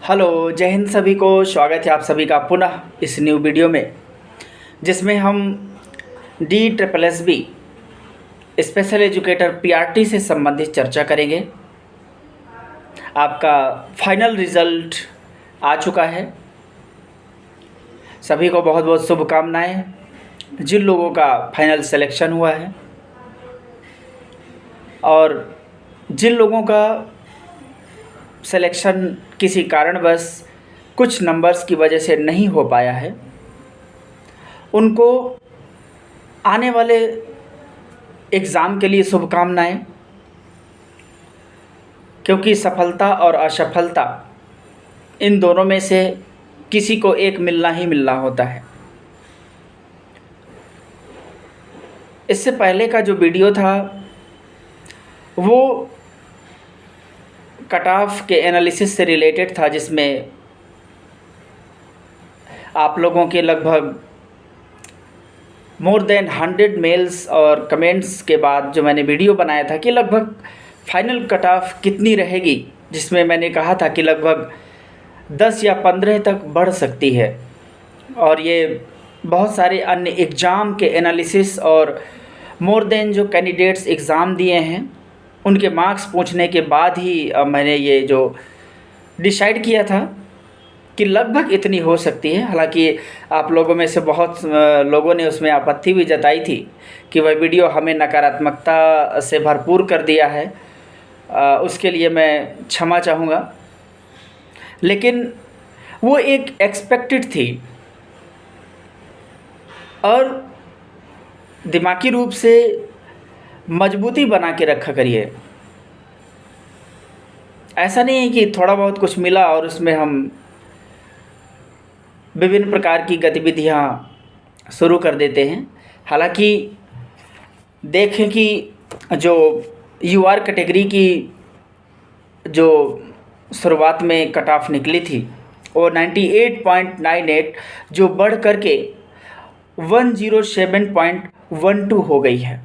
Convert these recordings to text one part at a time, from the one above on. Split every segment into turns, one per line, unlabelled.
Hello, जय हिंद सभी को। स्वागत है आप सभी का पुनः इस न्यू वीडियो में, जिसमें हम DSSB स्पेशल एजुकेटर PRT से संबंधित चर्चा करेंगे। आपका फाइनल रिज़ल्ट आ चुका है। सभी को बहुत बहुत शुभकामनाएं जिन लोगों का फाइनल सिलेक्शन हुआ है, और जिन लोगों का सिलेक्शन किसी कारणवश कुछ नंबर्स की वजह से नहीं हो पाया है, उनको आने वाले एग्ज़ाम के लिए शुभकामनाएं, क्योंकि सफलता और असफलता इन दोनों में से किसी को एक मिलना ही मिलना होता है। इससे पहले का जो वीडियो था वो कट ऑफ के एनालिसिस से रिलेटेड था, जिसमें आप लोगों के लगभग मोर देन 100 मेल्स और कमेंट्स के बाद जो मैंने वीडियो बनाया था कि लगभग फाइनल कट ऑफ कितनी रहेगी, जिसमें मैंने कहा था कि लगभग 10 या 15 तक बढ़ सकती है। और ये बहुत सारे अन्य एग्ज़ाम के एनालिसिस और मोर देन जो कैंडिडेट्स एग्ज़ाम दिए हैं उनके मार्क्स पूछने के बाद ही मैंने ये जो डिसाइड किया था कि लगभग इतनी हो सकती है। हालांकि आप लोगों में से बहुत लोगों ने उसमें आपत्ति भी जताई थी कि वह वीडियो हमें नकारात्मकता से भरपूर कर दिया है। उसके लिए मैं क्षमा चाहूँगा, लेकिन वो एक एक्सपेक्टेड थी और दिमागी रूप से मजबूती बना के रखा करिए। ऐसा नहीं है कि थोड़ा बहुत कुछ मिला और उसमें हम विभिन्न प्रकार की गतिविधियां शुरू कर देते हैं। हालांकि देखें कि जो UR कैटेगरी की जो शुरुआत में कट ऑफ निकली थी वो 98.98 जो बढ़ करके 107.12 हो गई है,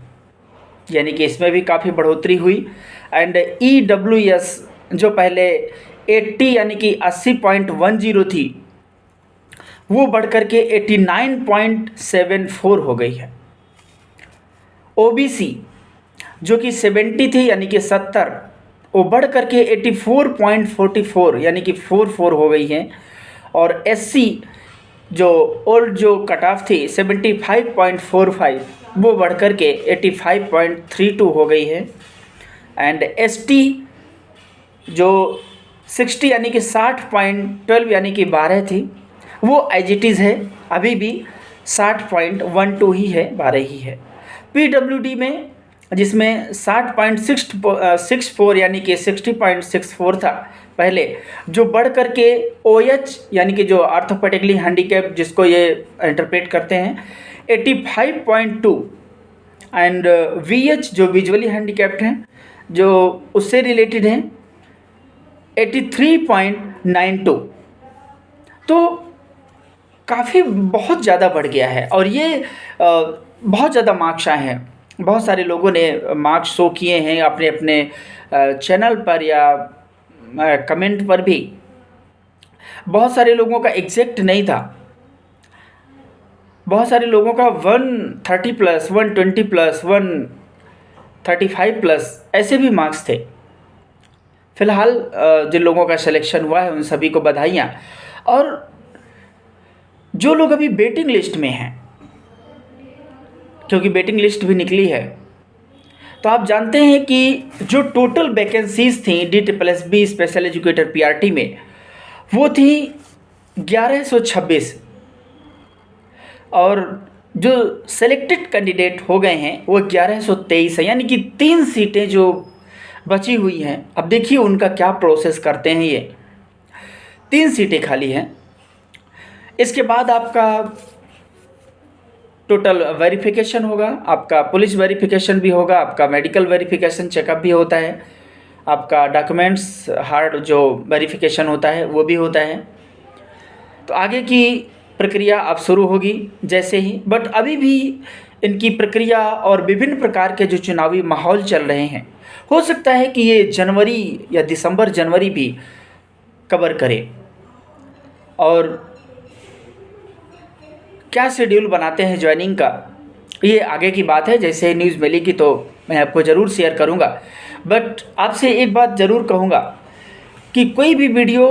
यानी कि इसमें भी काफ़ी बढ़ोतरी हुई। एंड EWS जो पहले 80 यानी कि 80.10 थी वो बढ़ करके 89.74 हो गई है। OBC जो कि 70 थी यानी कि 70, वो बढ़ करके 84.44 यानी कि 44 हो गई है। और SC जो ओल्ड जो कट ऑफ थी 75.45 वो बढ़ करके 85.32 हो गई है। एंड ST जो 60 यानी कि 60.12 यानी कि 12 थी वो एज इट इज़ है, अभी भी 60.12 ही है, 12 ही है। PWD में जिसमें 60.64 यानी कि 60.64 था पहले, जो बढ़ करके OH यानी कि जो आर्थोपेडिकली हैंडीकैप जिसको ये इंटरप्रेट करते हैं 85.2 एंड VH जो विजुअली हैंडीकैप्ड हैं जो उससे रिलेटेड हैं 83.92। तो काफ़ी बहुत ज़्यादा बढ़ गया है और ये बहुत ज़्यादा मार्क्स आए हैं। बहुत सारे लोगों ने मार्क्स शो किए हैं अपने अपने चैनल पर या कमेंट पर भी। बहुत सारे लोगों का एग्जैक्ट नहीं था, बहुत सारे लोगों का 130 प्लस 120 प्लस 135 प्लस ऐसे भी मार्क्स थे। फ़िलहाल जिन लोगों का सिलेक्शन हुआ है उन सभी को बधाइयाँ। और जो लोग अभी वेटिंग लिस्ट में हैं, क्योंकि वेटिंग लिस्ट भी निकली है, तो आप जानते हैं कि जो टोटल वैकेंसीज़ थी DSSB स्पेशल एजुकेटर PRT में वो थी 1126, और जो सेलेक्टेड कैंडिडेट हो गए हैं वो 1123 है, यानी कि 3 सीटें जो बची हुई हैं। अब देखिए उनका क्या प्रोसेस करते हैं। ये 3 सीटें खाली हैं। इसके बाद आपका टोटल वेरिफिकेशन होगा, आपका पुलिस वेरिफिकेशन भी होगा, आपका मेडिकल वेरिफिकेशन चेकअप भी होता है, आपका डॉक्यूमेंट्स हार्ड जो वेरिफिकेशन होता है वो भी होता है। तो आगे की प्रक्रिया अब शुरू होगी जैसे ही, बट अभी भी इनकी प्रक्रिया और विभिन्न प्रकार के जो चुनावी माहौल चल रहे हैं, हो सकता है कि ये जनवरी या दिसंबर जनवरी भी कवर करे। और क्या शेड्यूल बनाते हैं ज्वाइनिंग का, ये आगे की बात है। जैसे न्यूज़ मिलेगी तो मैं आपको ज़रूर शेयर करूँगा। बट आपसे एक बात ज़रूर कहूँगा कि कोई भी वीडियो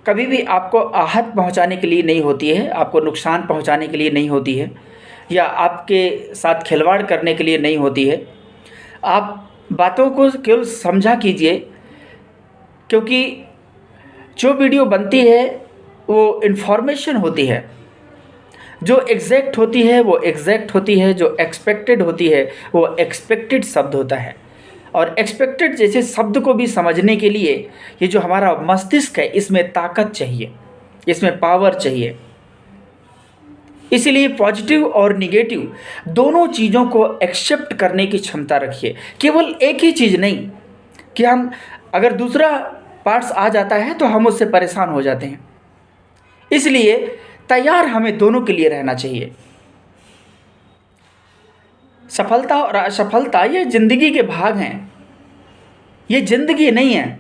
कभी भी आपको आहत पहुंचाने के लिए नहीं होती है, आपको नुकसान पहुंचाने के लिए नहीं होती है, या आपके साथ खिलवाड़ करने के लिए नहीं होती है। आप बातों को केवल समझा कीजिए, क्योंकि जो वीडियो बनती है वो इन्फॉर्मेशन होती है, जो एग्जैक्ट होती है वो एग्जैक्ट होती है, जो एक्सपेक्टेड होती है वो एक्सपेक्टेड शब्द होता है। और एक्सपेक्टेड जैसे शब्द को भी समझने के लिए ये जो हमारा मस्तिष्क है, इसमें ताकत चाहिए, इसमें पावर चाहिए। इसीलिए पॉजिटिव और निगेटिव दोनों चीज़ों को एक्सेप्ट करने की क्षमता रखिए। केवल एक ही चीज़ नहीं कि हम अगर दूसरा पार्ट्स आ जाता है तो हम उससे परेशान हो जाते हैं। इसलिए तैयार हमें दोनों के लिए रहना चाहिए। सफलता और असफलता ये ज़िंदगी के भाग हैं, ये ज़िंदगी नहीं है।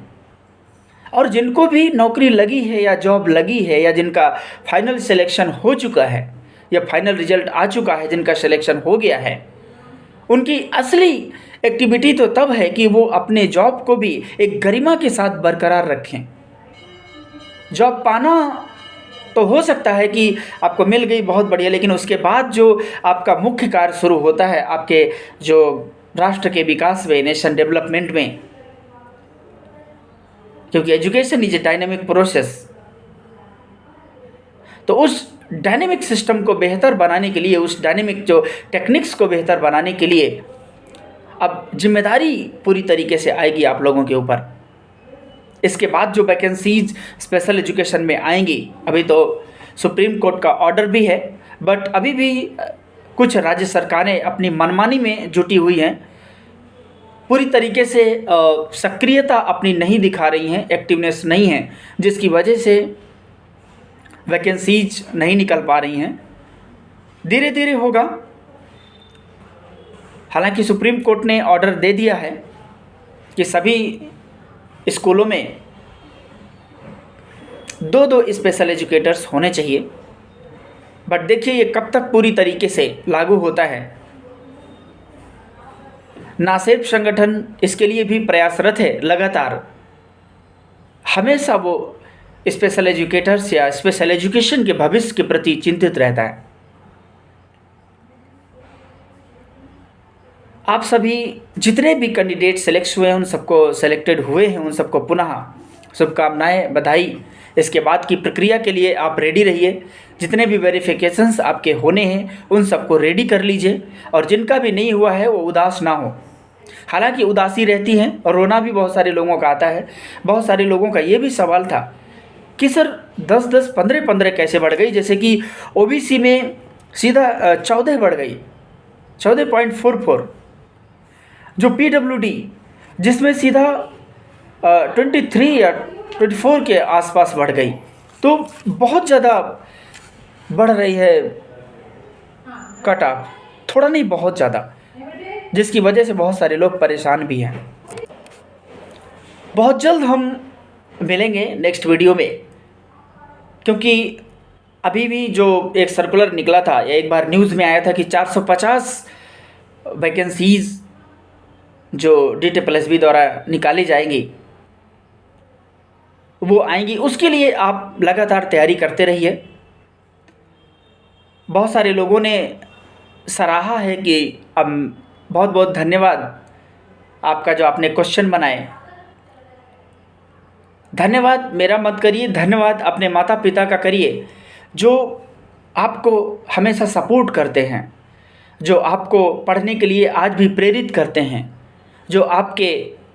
और जिनको भी नौकरी लगी है या जॉब लगी है, या जिनका फाइनल सिलेक्शन हो चुका है या फाइनल रिजल्ट आ चुका है, जिनका सिलेक्शन हो गया है, उनकी असली एक्टिविटी तो तब है कि वो अपने जॉब को भी एक गरिमा के साथ बरकरार रखें। जॉब पाना तो हो सकता है कि आपको मिल गई, बहुत बढ़िया, लेकिन उसके बाद जो आपका मुख्य कार्य शुरू होता है आपके जो राष्ट्र के विकास में, नेशन डेवलपमेंट में, क्योंकि education is a dynamic process. तो उस डायनेमिक सिस्टम को बेहतर बनाने के लिए, उस डायनेमिक जो टेक्निक्स को बेहतर बनाने के लिए अब जिम्मेदारी पूरी तरीके से आएगी आप लोगों के ऊपर। इसके बाद जो वैकेंसीज स्पेशल एजुकेशन में आएंगी, अभी तो सुप्रीम कोर्ट का ऑर्डर भी है, बट अभी भी कुछ राज्य सरकारें अपनी मनमानी में जुटी हुई हैं, पूरी तरीके से सक्रियता अपनी नहीं दिखा रही हैं, एक्टिवनेस नहीं है, जिसकी वजह से वैकेंसीज नहीं निकल पा रही हैं। धीरे धीरे होगा। हालांकि सुप्रीम कोर्ट ने ऑर्डर दे दिया है कि सभी स्कूलों में 2-2 स्पेशल एजुकेटर्स होने चाहिए, बट देखिए ये कब तक पूरी तरीके से लागू होता है। नासेब संगठन इसके लिए भी प्रयासरत है लगातार। हमेशा वो स्पेशल एजुकेटर्स या स्पेशल एजुकेशन के भविष्य के प्रति चिंतित रहता है। आप सभी जितने भी कैंडिडेट सेलेक्ट हुए हैं, उन सबको सेलेक्टेड हुए हैं, उन सबको पुनः शुभकामनाएं, बधाई। इसके बाद की प्रक्रिया के लिए आप रेडी रहिए। जितने भी वेरिफिकेशंस आपके होने हैं उन सबको रेडी कर लीजिए, और जिनका भी नहीं हुआ है वो उदास ना हो। हालांकि उदासी रहती है और रोना भी बहुत सारे लोगों का आता है। बहुत सारे लोगों का ये भी सवाल था कि सर 10-10, 15-15 कैसे बढ़ गई, जैसे कि ओबीसी में सीधा 14 बढ़ गई, 14.44, जो पीडब्ल्यूडी जिसमें सीधा 23 या 24 के आसपास बढ़ गई। तो बहुत ज़्यादा बढ़ रही है कट ऑफ, थोड़ा नहीं बहुत ज़्यादा, जिसकी वजह से बहुत सारे लोग परेशान भी हैं। बहुत जल्द हम मिलेंगे नेक्स्ट वीडियो में, क्योंकि अभी भी जो एक सर्कुलर निकला था या एक बार न्यूज़ में आया था कि 450 वैकेंसीज़ जो DTPSB द्वारा निकाली जाएंगी वो आएंगी। उसके लिए आप लगातार तैयारी करते रहिए। बहुत सारे लोगों ने सराहा है कि अब बहुत बहुत धन्यवाद आपका जो आपने क्वेश्चन बनाए। धन्यवाद मेरा मत करिए, धन्यवाद अपने माता पिता का करिए जो आपको हमेशा सपोर्ट करते हैं, जो आपको पढ़ने के लिए आज भी प्रेरित करते हैं, जो आपके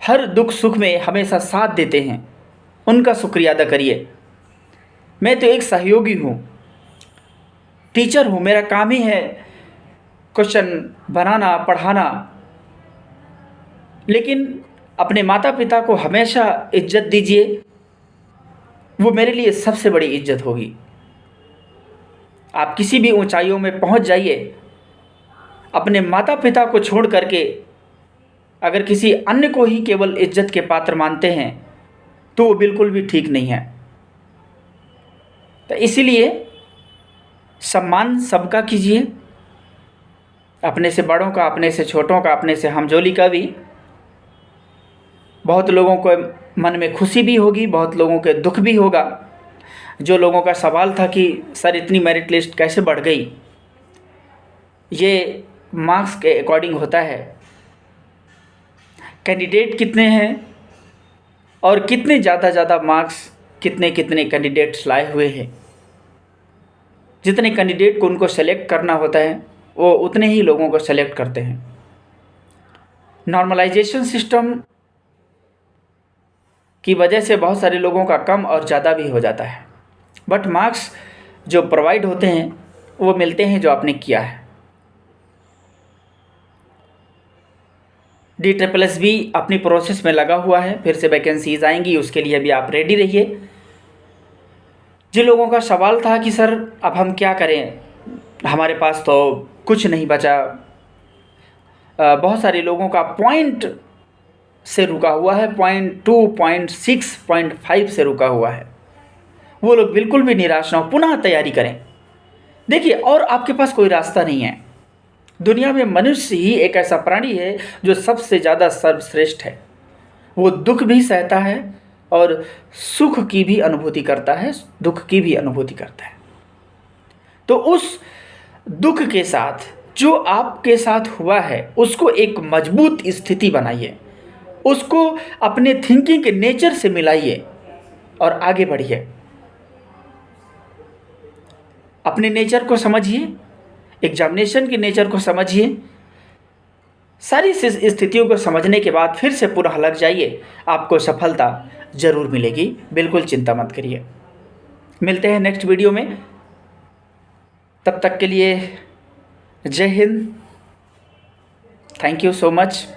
हर दुख सुख में हमेशा साथ देते हैं। उनका शुक्रिया अदा करिए। मैं तो एक सहयोगी हूँ, टीचर हूँ, मेरा काम ही है क्वेश्चन बनाना, पढ़ाना, लेकिन अपने माता पिता को हमेशा इज्जत दीजिए, वो मेरे लिए सबसे बड़ी इज्जत होगी। आप किसी भी ऊंचाइयों में पहुंच जाइए, अपने माता पिता को छोड़ करके अगर किसी अन्य को ही केवल इज्जत के पात्र मानते हैं तो वो बिल्कुल भी ठीक नहीं है। तो इसीलिए सम्मान सबका कीजिए, अपने से बड़ों का, अपने से छोटों का, अपने से हमजोली का भी। बहुत लोगों को मन में खुशी भी होगी, बहुत लोगों के दुख भी होगा। जो लोगों का सवाल था कि सर इतनी मेरिट लिस्ट कैसे बढ़ गई, ये मार्क्स के अकॉर्डिंग होता है। कैंडिडेट कितने हैं और कितने ज़्यादा मार्क्स कितने कैंडिडेट्स लाए हुए हैं, जितने कैंडिडेट को उनको सेलेक्ट करना होता है वो उतने ही लोगों को सेलेक्ट करते हैं। नॉर्मलाइजेशन सिस्टम की वजह से बहुत सारे लोगों का कम और ज़्यादा भी हो जाता है, बट मार्क्स जो प्रोवाइड होते हैं वो मिलते हैं जो आपने किया है। DSSS भी अपनी प्रोसेस में लगा हुआ है, फिर से वैकेंसीज आएंगी, उसके लिए भी आप रेडी रहिए। जिन लोगों का सवाल था कि सर अब हम क्या करें, हमारे पास तो कुछ नहीं बचा, बहुत सारे लोगों का पॉइंट से रुका हुआ है, 0.2, 0.6, 0.5 से रुका हुआ है, वो लोग बिल्कुल भी निराश ना हो, पुनः तैयारी करें। देखिए, और आपके पास कोई रास्ता नहीं है। दुनिया में मनुष्य ही एक ऐसा प्राणी है जो सबसे ज़्यादा सर्वश्रेष्ठ है। वो दुख भी सहता है और सुख की भी अनुभूति करता है, दुख की भी अनुभूति करता है। तो उस दुख के साथ जो आपके साथ हुआ है उसको एक मजबूत स्थिति बनाइए, उसको अपने थिंकिंग के नेचर से मिलाइए और आगे बढ़िए। अपने नेचर को समझिए, एग्जामिनेशन के नेचर को समझिए। सारी स्थितियों को समझने के बाद फिर से पुनः लग जाइए, आपको सफलता ज़रूर मिलेगी, बिल्कुल चिंता मत करिए। मिलते हैं नेक्स्ट वीडियो में, तब तक के लिए जय Hind, thank you so much.